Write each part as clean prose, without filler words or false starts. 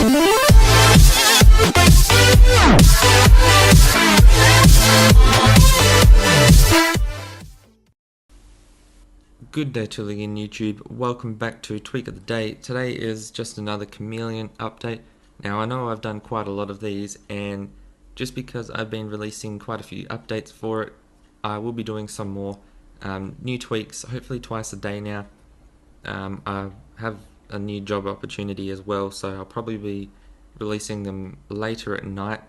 Good day to in YouTube, welcome back to Tweak of the Day. Today is just another Chameleon update. Now I know I've done quite a lot of these, and just because I've been releasing quite a few updates for it, I will be doing some more new tweaks, hopefully twice a day now. I have a new job opportunity as well, so I'll probably be releasing them later at night,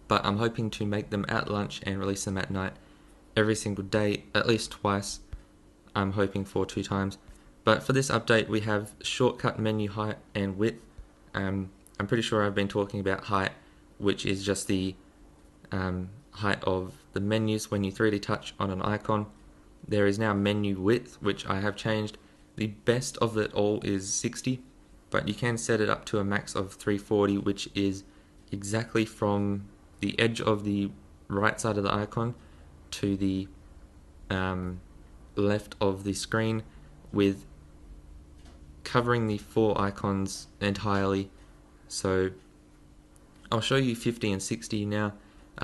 but I'm hoping to make them at lunch and release them at night every single day, at least twice. I'm hoping for 2 times. But for this update we have shortcut menu height and width. I'm pretty sure I've been talking about height, which is just the height of the menus when you 3D touch on an icon. There is now menu width, which I have changed. The best of it all is 60, but you can set it up to a max of 340, which is exactly from the edge of the right side of the icon to the left of the screen, with covering the 4 icons entirely. So I'll show you 50 and 60 now.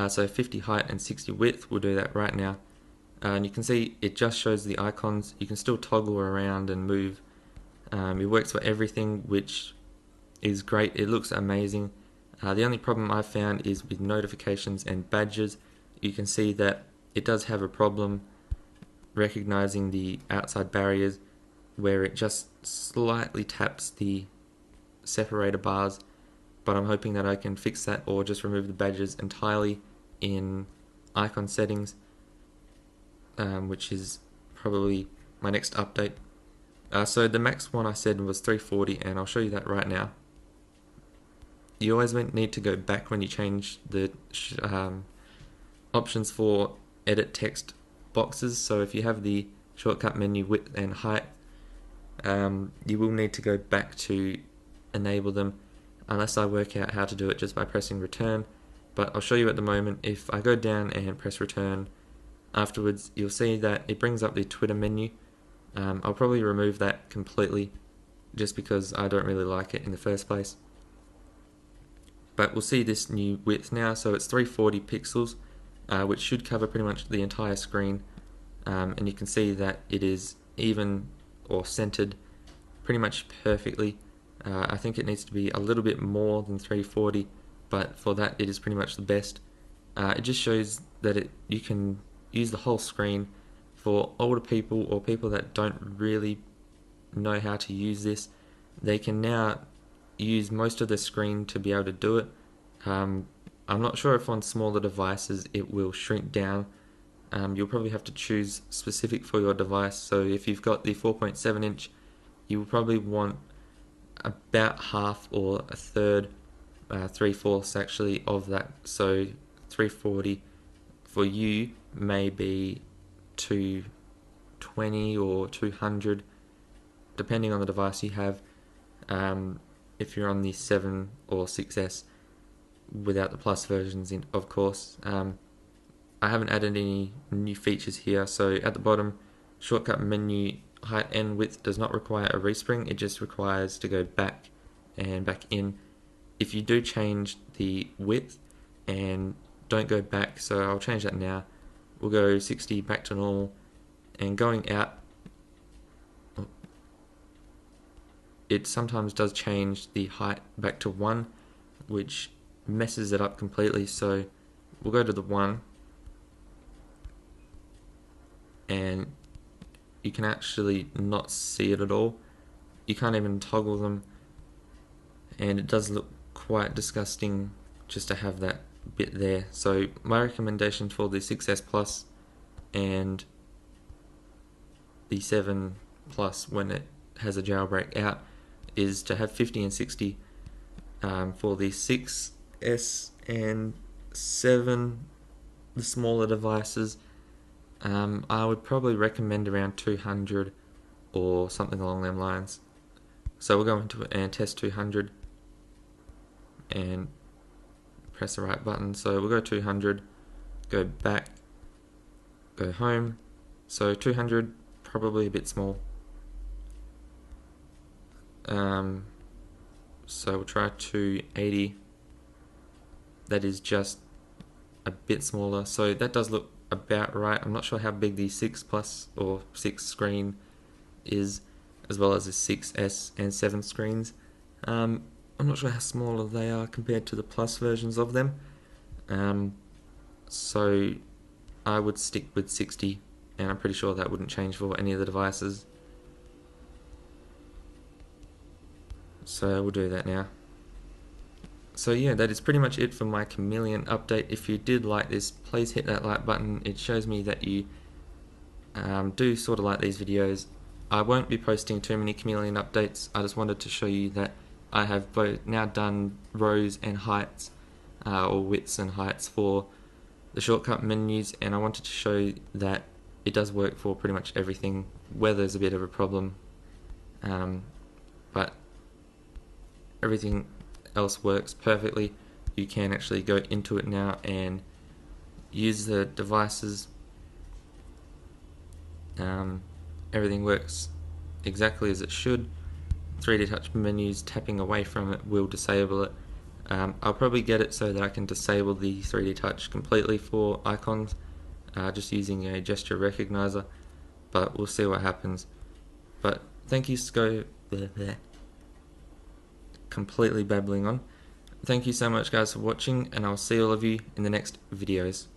So 50 height and 60 width, we'll do that right now. And you can see it just shows the icons. You can still toggle around and move. It works for everything, which is great. It looks amazing. The only problem I've found is with notifications and badges. You can see that it does have a problem recognizing the outside barriers, where it just slightly taps the separator bars, but I'm hoping that I can fix that or just remove the badges entirely in icon settings, which is probably my next update. So the max one I said was 340, and I'll show you that right now. You always need to go back when you change the options for edit text boxes. So if you have the shortcut menu width and height, you will need to go back to enable them, unless I work out how to do it just by pressing return. But I'll show you at the moment. If I go down and press return afterwards, you'll see that it brings up the Twitter menu. I'll probably remove that completely just because I don't really like it in the first place. But we'll see this new width now. So it's 340 pixels, which should cover pretty much the entire screen, and you can see that it is even or centered pretty much perfectly. I think it needs to be a little bit more than 340, but for that it is pretty much the best. It just shows that you can use the whole screen. For older people or people that don't really know how to use this, they can now use most of the screen to be able to do it. I'm not sure if on smaller devices it will shrink down. You'll probably have to choose specific for your device. So if you've got the 4.7 inch, you will probably want about half or a third, 3/4 actually of that. So 340 for you may be 220 or 200, depending on the device you have. If you're on the 7 or 6S without the plus versions in, of course. I haven't added any new features here. So at the bottom, shortcut menu height and width does not require a respring. It just requires to go back and back in. If you do change the width and don't go back, so I'll change that now. We'll go 60 back to normal, and going out, it sometimes does change the height back to 1, which messes it up completely. So we'll go to the 1, and you can actually not see it at all. You can't even toggle them, and it does look quite disgusting just to have that bit there. So my recommendation for the 6S Plus and the 7 Plus, when it has a jailbreak out, is to have 50 and 60. For the 6S and 7, the smaller devices, I would probably recommend around 200 or something along them lines. So we'll go into it and test 200 and press the right button. So we'll go 200, go back, go home. So 200, probably a bit small. So we'll try 280. That is just a bit smaller, so that does look about right. I'm not sure how big the 6 Plus or 6 screen is, as well as the 6S and 7 screens. I'm not sure how smaller they are compared to the Plus versions of them. So I would stick with 60, and I'm pretty sure that wouldn't change for any of the devices. So we'll do that now. So yeah, that is pretty much it for my Chameleon update. If you did like this, please hit that like button. It shows me that you do sort of like these videos. I won't be posting too many Chameleon updates. I just wanted to show you that I have both now done rows and heights, or widths and heights for the shortcut menus, and I wanted to show that it does work for pretty much everything. Weather's a bit of a problem, but everything else works perfectly. You can actually go into it now and use the devices. Everything works exactly as it should. 3D touch menus, tapping away from it will disable it. I'll probably get it so that I can disable the 3D touch completely for icons, just using a gesture recognizer, but we'll see what happens. But thank you, completely babbling on. Thank you so much guys for watching, and I'll see all of you in the next videos.